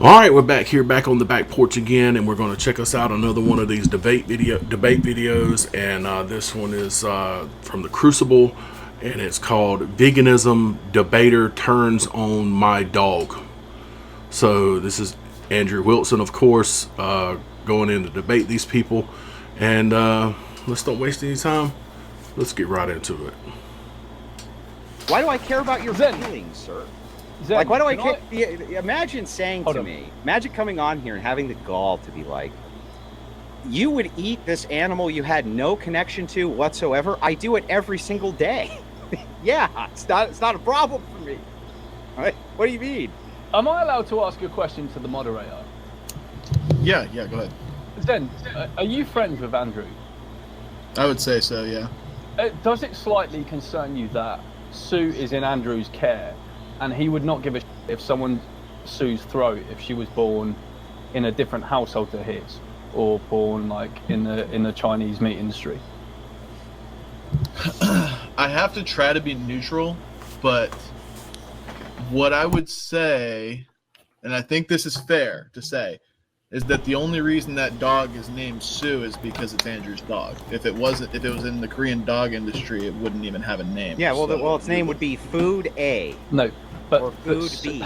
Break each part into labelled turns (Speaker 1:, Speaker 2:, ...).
Speaker 1: All right, we're back on the back porch again, and we're going to check us out another one of these debate videos. And this one is from the Crucible, and it's called "Veganism Debater Turns on My Dog." So this is Andrew Wilson, of course, going in to debate these people. And let's don't waste any time. Let's get right into it.
Speaker 2: Why do I care about your feelings, sir?
Speaker 3: Zen,
Speaker 2: like, why do I care? Imagine saying to me, imagine coming on here and having the gall to be like, you would eat this animal you had no connection to whatsoever. I do it every single day. Yeah, it's not a problem for me. Right? What do you mean?
Speaker 3: Am I allowed to ask a question to the moderator?
Speaker 4: Yeah, go ahead.
Speaker 3: Zen, are you friends with Andrew?
Speaker 4: I would say so, yeah.
Speaker 3: Does it slightly concern you that Sue is in Andrew's care, and he would not give a shit if someone Sue's throat if she was born in a different household to his, or born like in the Chinese meat industry?
Speaker 4: I have to try to be neutral, but what I would say, and I think this is fair to say, is that the only reason that dog is named Sue is because it's Andrew's dog. If it was in the Korean dog industry, it wouldn't even have a name.
Speaker 2: Yeah, well, its name would be Food A.
Speaker 3: No, but
Speaker 2: or Food B.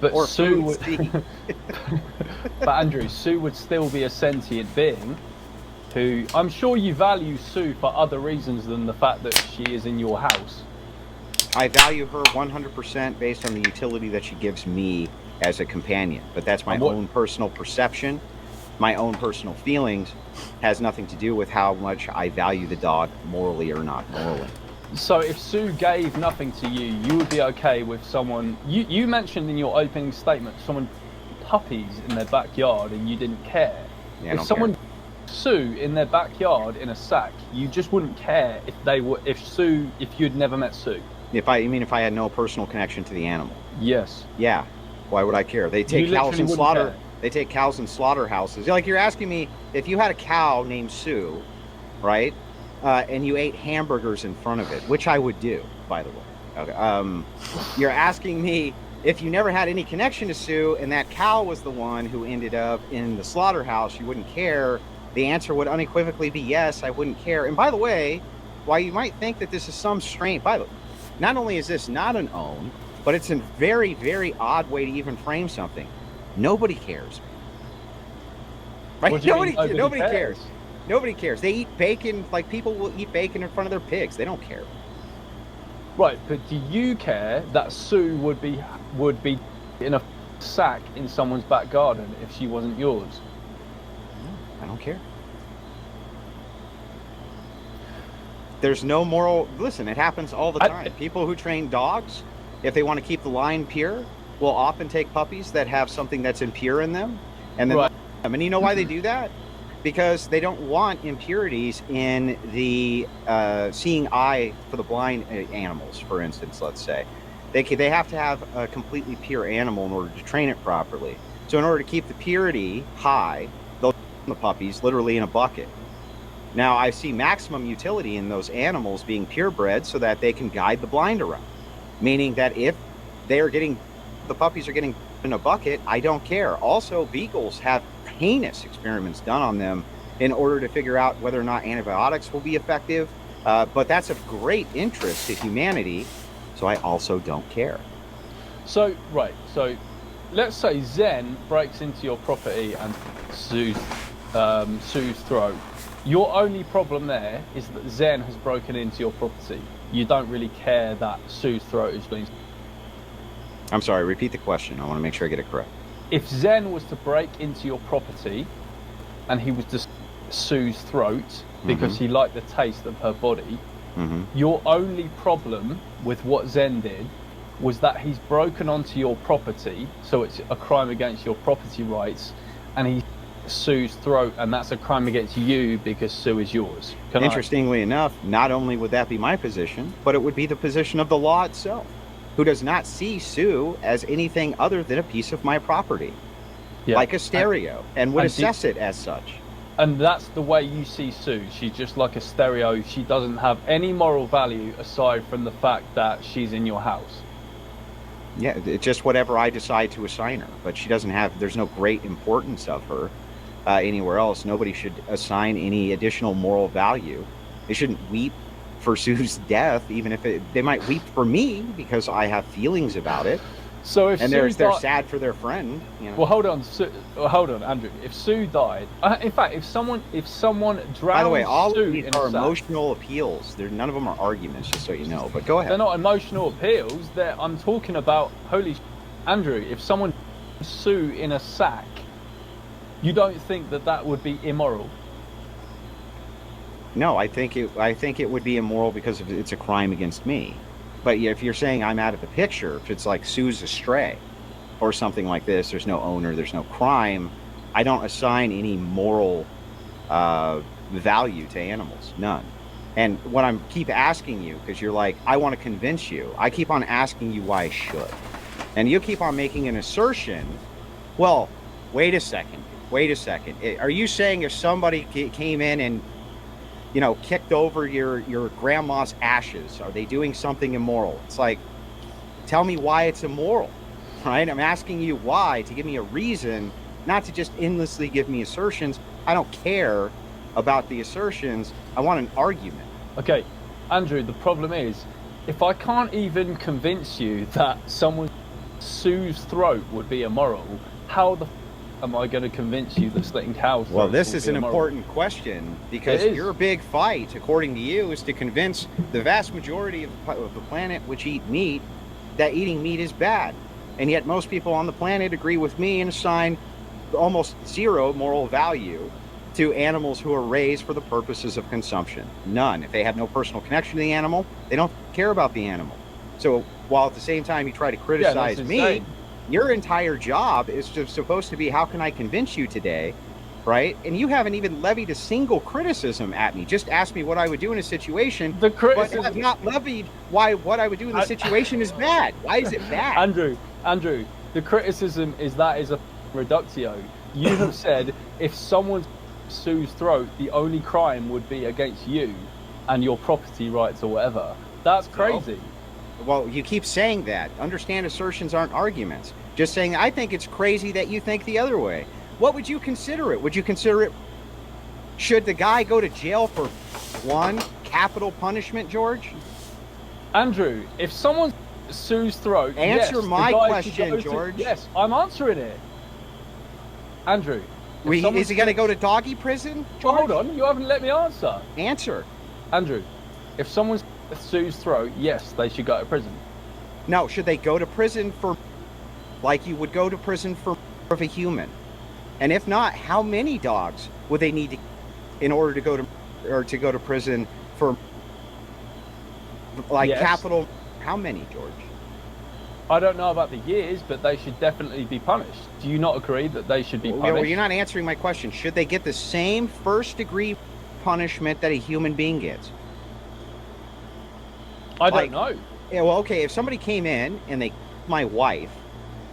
Speaker 3: But
Speaker 2: or
Speaker 3: Sue
Speaker 2: Food C.
Speaker 3: But Andrew, Sue would still be a sentient being who I'm sure you value Sue for other reasons than the fact that she is in your house.
Speaker 2: I value her 100% based on the utility that she gives me as a companion, but that's my own personal perception. My own personal feelings has nothing to do with how much I value the dog morally or not morally.
Speaker 3: So if Sue gave nothing to you, you would be okay with someone, you mentioned in your opening statement someone puppies in their backyard and you didn't care.
Speaker 2: Yeah,
Speaker 3: if someone Sue in their backyard in a sack, you just wouldn't care if you'd never met Sue.
Speaker 2: If I had no personal connection to the animal.
Speaker 3: Yes.
Speaker 2: Yeah. Why would I care? They take cows and slaughter. They take cows in slaughterhouses. Like, you're asking me if you had a cow named Sue, right? And you ate hamburgers in front of it, which I would do, by the way. Okay. You're asking me if you never had any connection to Sue and that cow was the one who ended up in the slaughterhouse, you wouldn't care. The answer would unequivocally be yes, I wouldn't care. And by the way, while you might think that this is some strange, not only is this not an own, but it's a very, very odd way to even frame something. Nobody cares. Right? Nobody cares. Nobody cares. They eat bacon like people will eat bacon in front of their pigs. They don't care.
Speaker 3: Right, but do you care that Sue would be in a sack in someone's back garden if she wasn't yours?
Speaker 2: No, I don't care. There's no moral. Listen, it happens all the time. People who train dogs, if they want to keep the line pure, will often take puppies that have something that's impure in them, and then and you know why they do that? Because they don't want impurities in the seeing eye for the blind animals, for instance. Let's say they have to have a completely pure animal in order to train it properly. So in order to keep the purity high, they'll the puppies literally in a bucket. Now I see maximum utility in those animals being purebred so that they can guide the blind around. Meaning that if the puppies are getting in a bucket, I don't care. Also, beagles have heinous experiments done on them in order to figure out whether or not antibiotics will be effective. But that's of great interest to humanity, so I also don't care.
Speaker 3: So let's say Zen breaks into your property and Sue's throat. Your only problem there is that Zen has broken into your property. You don't really care that Sue's throat is being...
Speaker 2: I'm sorry, repeat the question. I want to make sure I get it correct.
Speaker 3: If Zen was to break into your property and he was to Sue's throat because he liked the taste of her body, your only problem with what Zen did was that he's broken onto your property, so it's a crime against your property rights, and he Sue's throat, and that's a crime against you because Sue is yours.
Speaker 2: Interestingly enough, not only would that be my position, but it would be the position of the law itself, who does not see Sue as anything other than a piece of my property, like a stereo, and would assess it as such.
Speaker 3: And that's the way you see Sue. She's just like a stereo. She doesn't have any moral value aside from the fact that she's in your house.
Speaker 2: Yeah, it's just whatever I decide to assign her. But she doesn't have, there's no great importance of her anywhere else. Nobody should assign any additional moral value. They shouldn't weep for Sue's death, even if they might weep for me because I have feelings about it.
Speaker 3: So if
Speaker 2: they're sad for their friend, you know.
Speaker 3: Well, hold on, Andrew. If Sue died, in fact, if someone drowned,
Speaker 2: by the way, all
Speaker 3: Sue
Speaker 2: of these are emotional appeals. None of them are arguments, just so you know. But go ahead.
Speaker 3: They're not emotional appeals. I'm talking about Andrew. If someone Sue in a sack, you don't think that would be immoral?
Speaker 2: No, I think it would be immoral because it's a crime against me. But if you're saying I'm out of the picture, if it's like Sue's a stray or something like this, there's no owner, there's no crime, I don't assign any moral value to animals, none. And what I keep asking you, because you're like, I want to convince you, I keep on asking you why I should. And you keep on making an assertion. Well, wait a second. Are you saying if somebody came in and kicked over your grandma's ashes, are they doing something immoral? It's like, tell me why it's immoral, right? I'm asking you why, to give me a reason, not to just endlessly give me assertions. I don't care about the assertions. I want an argument.
Speaker 3: Okay, Andrew, the problem is, if I can't even convince you that someone Sue's throat would be immoral, how the am I going to convince you that slitting cows?
Speaker 2: Well, this is an important question, because your big fight, according to you, is to convince the vast majority of the planet which eat meat that eating meat is bad. And yet most people on the planet agree with me and assign almost zero moral value to animals who are raised for the purposes of consumption. None. If they have no personal connection to the animal, they don't care about the animal. So while at the same time you try to criticize me, your entire job is supposed to be, how can I convince you today, right? And you haven't even levied a single criticism at me. Just ask me what I would do in a situation, but have not levied why what I would do in the situation is bad. Why is it bad?
Speaker 3: Andrew, the criticism is a reductio. You have said if someone Sue's throat, the only crime would be against you and your property rights or whatever. That's crazy.
Speaker 2: Well, you keep saying that. Understand, assertions aren't arguments. Just saying, I think it's crazy that you think the other way. What would you consider it? Would you consider it, should the guy go to jail for one capital punishment, George?
Speaker 3: Andrew, if someone Sue's throat...
Speaker 2: Answer my question, George.
Speaker 3: Yes, I'm answering it. Andrew.
Speaker 2: Is he going to go to doggy prison, George?
Speaker 3: Well, hold on, you haven't let me answer.
Speaker 2: Answer.
Speaker 3: Andrew, if someone's Sue's throat, yes, they should go to prison.
Speaker 2: No, should they go to prison for, like you would go to prison for a human? And if not, how many dogs would they need to, in order to go to prison for, like, capital? How many, George?
Speaker 3: I don't know about the years, but they should definitely be punished. Do you not agree that they should be punished?
Speaker 2: Well, you're not answering my question. Should they get the same first-degree punishment that a human being gets?
Speaker 3: I don't know.
Speaker 2: Yeah, well, okay, if somebody came in and they my wife,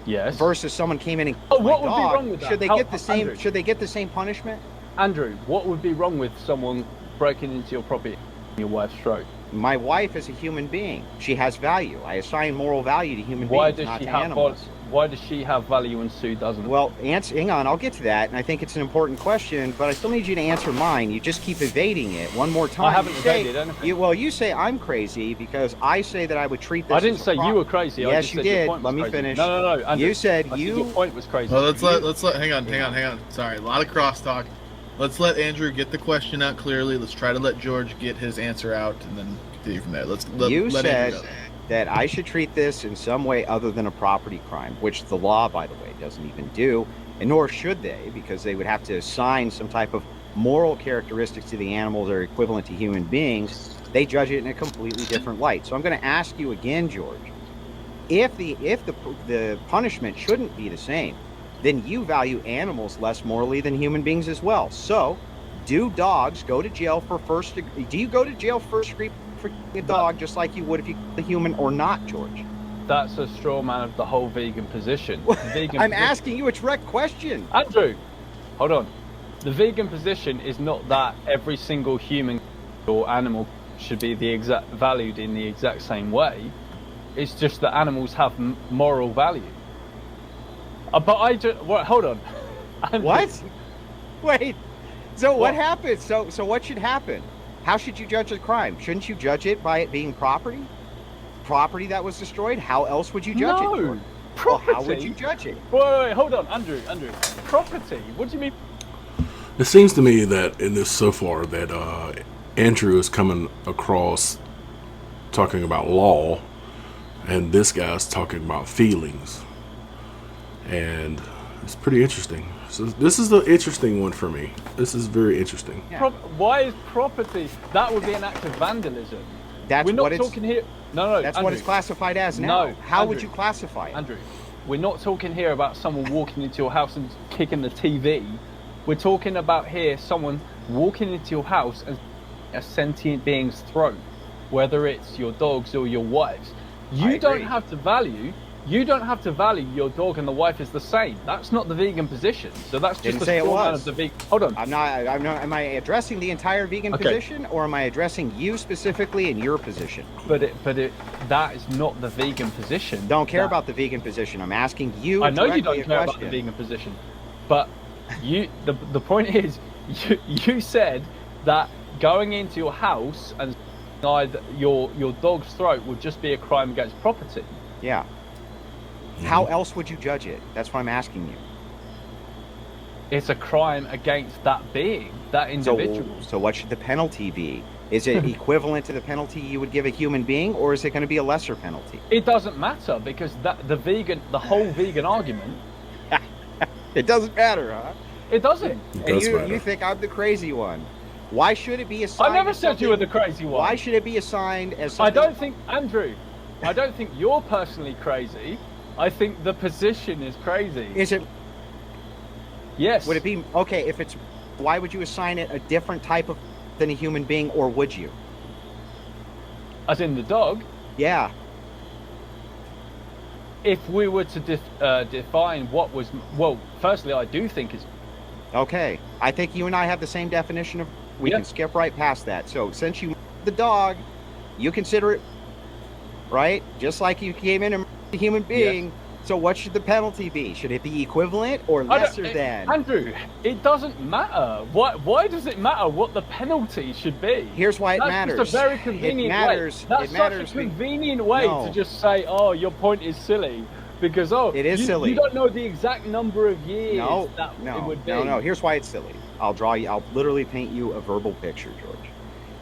Speaker 3: yes,
Speaker 2: versus someone came in and
Speaker 3: what
Speaker 2: my
Speaker 3: would
Speaker 2: dog,
Speaker 3: be wrong with that?
Speaker 2: Should they get the same? Andrew, should they get the same punishment?
Speaker 3: Andrew, what would be wrong with someone breaking into your property, your wife's throat?
Speaker 2: My wife is a human being. She has value. I assign moral value to human beings, not to animals.
Speaker 3: Why does she have value and Sue doesn't?
Speaker 2: Well, hang on, I'll get to that, and I think it's an important question, but I still need you to answer mine. You just keep evading it. One more time.
Speaker 3: I haven't evaded anything.
Speaker 2: You say I'm crazy because I say that I would treat this.
Speaker 3: I didn't say you were crazy.
Speaker 2: Yes, you did. Let me finish.
Speaker 3: No. Andrew,
Speaker 2: you said
Speaker 3: your point was crazy.
Speaker 4: Well, let's let. Hang on. Sorry, a lot of crosstalk. Let's let Andrew get the question out clearly. Let's try to let George get his answer out, and then continue from there.
Speaker 2: You said that I should treat this in some way other than a property crime, which the law, by the way, doesn't even do, and nor should they, because they would have to assign some type of moral characteristics to the animals that are equivalent to human beings. They judge it in a completely different light. So I'm going to ask you again, George, if the punishment shouldn't be the same, then you value animals less morally than human beings as well. So, do dogs go to jail for first degree? Do you go to jail first degree for a dog just like you would if you killed a human or not, George?
Speaker 3: That's a straw man of the whole vegan position.
Speaker 2: I'm asking you a direct question.
Speaker 3: Andrew, hold on. The vegan position is not that every single human or animal should be valued in the exact same way. It's just that animals have moral value. But I just hold on.
Speaker 2: What? Wait. So what happens? So what should happen? How should you judge a crime? Shouldn't you judge it by it being property? Property that was destroyed? How else would you judge it?
Speaker 3: No. Property.
Speaker 2: Well, how would you judge it?
Speaker 3: Wait, hold on, Andrew. Property. What do you mean?
Speaker 1: It seems to me that in this so far that Andrew is coming across talking about law, and this guy's talking about feelings, and it's pretty interesting. So this is the interesting one for me. This is very interesting.
Speaker 2: Yeah.
Speaker 3: Why is property? That would be an act of vandalism.
Speaker 2: That's
Speaker 3: We're not
Speaker 2: what
Speaker 3: talking here. No,
Speaker 2: that's
Speaker 3: Andrew.
Speaker 2: what it's classified as now.
Speaker 3: No,
Speaker 2: how
Speaker 3: Andrew,
Speaker 2: would you classify it?
Speaker 3: Andrew, we're not talking here about someone walking into your house and kicking the TV. We're talking about here someone walking into your house and a sentient being's throat, whether it's your dog's or your wife's. You don't have to value your dog and the wife is the same. That's not the vegan position. So that's just
Speaker 2: Didn't say it
Speaker 3: straw man
Speaker 2: was.
Speaker 3: of the vegan. Hold on.
Speaker 2: I'm not. Am I addressing the entire vegan position, or am I addressing you specifically in your position?
Speaker 3: But that is not the vegan position.
Speaker 2: Don't care about the vegan position. I'm asking you.
Speaker 3: I know you
Speaker 2: directly
Speaker 3: don't care about the vegan position, but the point is, you said that going into your house and either your dog's throat would just be a crime against property.
Speaker 2: Yeah. How else would you judge it? That's what I'm asking you.
Speaker 3: It's a crime against that being, that individual.
Speaker 2: So what should the penalty be? Is it equivalent to the penalty you would give a human being, or is it going to be a lesser penalty?
Speaker 3: It doesn't matter, because the whole vegan argument.
Speaker 2: It doesn't matter, huh?
Speaker 3: It doesn't.
Speaker 2: And you think I'm the crazy one? Why should it be assigned?
Speaker 3: I never said you were the crazy one.
Speaker 2: Why should it be assigned as something?
Speaker 3: I don't think, Andrew, I don't think you're personally crazy. I think the position is crazy.
Speaker 2: Is it?
Speaker 3: Yes.
Speaker 2: Would it be okay if it's? Why would you assign it a different type of than a human being, or would you?
Speaker 3: As in the dog?
Speaker 2: Yeah.
Speaker 3: If we were to define what was, well, firstly, I do think it's.
Speaker 2: Okay, I think you and I have the same definition of. We can skip right past that. So since you the dog, you consider it right, just like you came in and a human being. Yes. So what should the penalty be? Should it be equivalent or lesser than?
Speaker 3: Andrew, it doesn't matter. Why does it matter what the penalty should be?
Speaker 2: Here's why it matters.
Speaker 3: That's just a very convenient way. That's such a convenient way to just say, oh, your point is silly. Because,
Speaker 2: it is silly.
Speaker 3: You don't know the exact number of years it would be.
Speaker 2: No. Here's why it's silly. I'll literally paint you a verbal picture, George.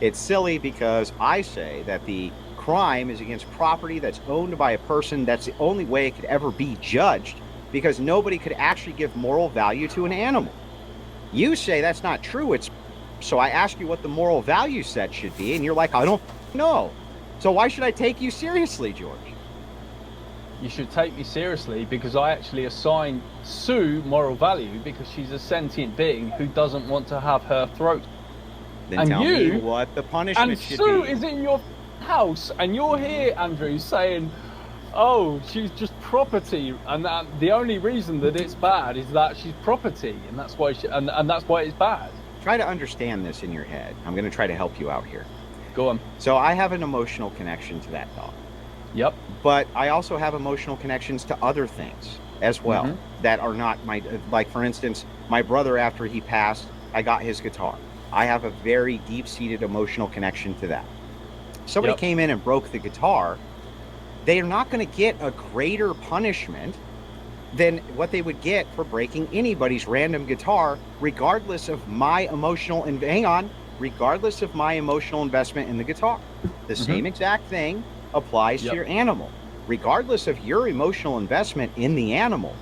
Speaker 2: It's silly because I say that the crime is against property that's owned by a person. That's the only way it could ever be judged, because nobody could actually give moral value to an animal. You say that's not true. So I ask you what the moral value set should be, and you're like, I don't know. So why should I take you seriously, George?
Speaker 3: You should take me seriously because I actually assign Sue moral value because she's a sentient being who doesn't want to have her throat.
Speaker 2: Then tell me what the punishment should be.
Speaker 3: And Sue is in your house, and you're here, Andrew, saying, oh, she's just property, and that the only reason that it's bad is that she's property, and that's why and that's why it's bad.
Speaker 2: Try to understand this in your head. I'm going to try to help you out here.
Speaker 3: Go on.
Speaker 2: So I have an emotional connection to that dog.
Speaker 3: Yep.
Speaker 2: But I also have emotional connections to other things as well that are not my, like for instance, my brother, after he passed, I got his guitar. I have a very deep-seated emotional connection to that. Somebody came in and broke the guitar, they are not going to get a greater punishment than what they would get for breaking anybody's random guitar, regardless of my emotional regardless of my emotional investment in the guitar. The same exact thing applies to your animal. Regardless of your emotional investment in the animal,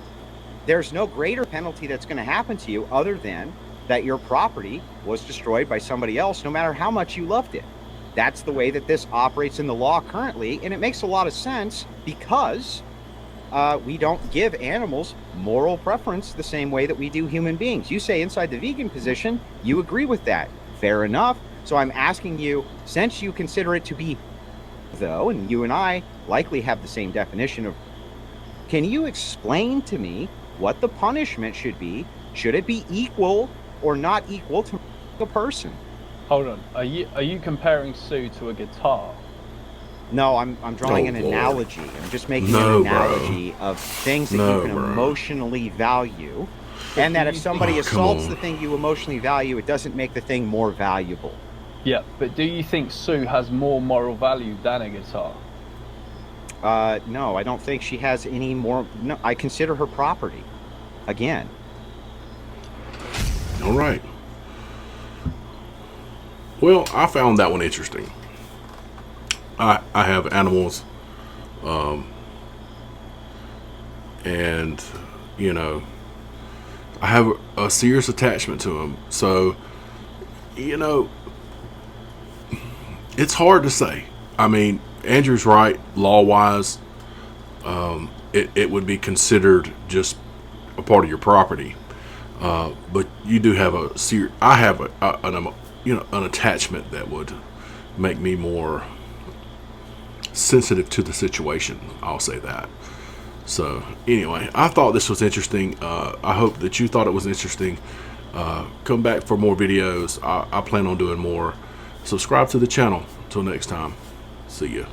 Speaker 2: there's no greater penalty that's going to happen to you other than that your property was destroyed by somebody else, no matter how much you loved it. That's the way that this operates in the law currently, and it makes a lot of sense because we don't give animals moral preference the same way that we do human beings. You say inside the vegan position, you agree with that. Fair enough. So I'm asking you, since you consider it to be though, and you and I likely have the same definition of, can you explain to me what the punishment should be? Should it be equal or not equal to a person?
Speaker 3: Hold on. Are you comparing Sue to a guitar?
Speaker 2: No, I'm drawing an
Speaker 1: Lord.
Speaker 2: analogy. I'm just making
Speaker 1: No,
Speaker 2: an
Speaker 1: bro.
Speaker 2: analogy of things that
Speaker 1: No,
Speaker 2: you can
Speaker 1: bro.
Speaker 2: emotionally value, and that if somebody
Speaker 1: Oh, come
Speaker 2: assaults
Speaker 1: on.
Speaker 2: the thing you emotionally value, it doesn't make the thing more valuable.
Speaker 3: Yeah, but do you think Sue has more moral value than a guitar?
Speaker 2: No, I don't think she has any more. No, I consider her property. Again.
Speaker 1: All right. Well, I found that one interesting. I have animals, and you know, I have a serious attachment to them. So, you know, it's hard to say. I mean, Andrew's right. Law-wise, it would be considered just a part of your property. But you do have I have an attachment that would make me more sensitive to the situation. I'll say that. So anyway, I thought this was interesting. I hope that you thought it was interesting. Come back for more videos. I plan on doing more. Subscribe to the channel. Until next time, see ya.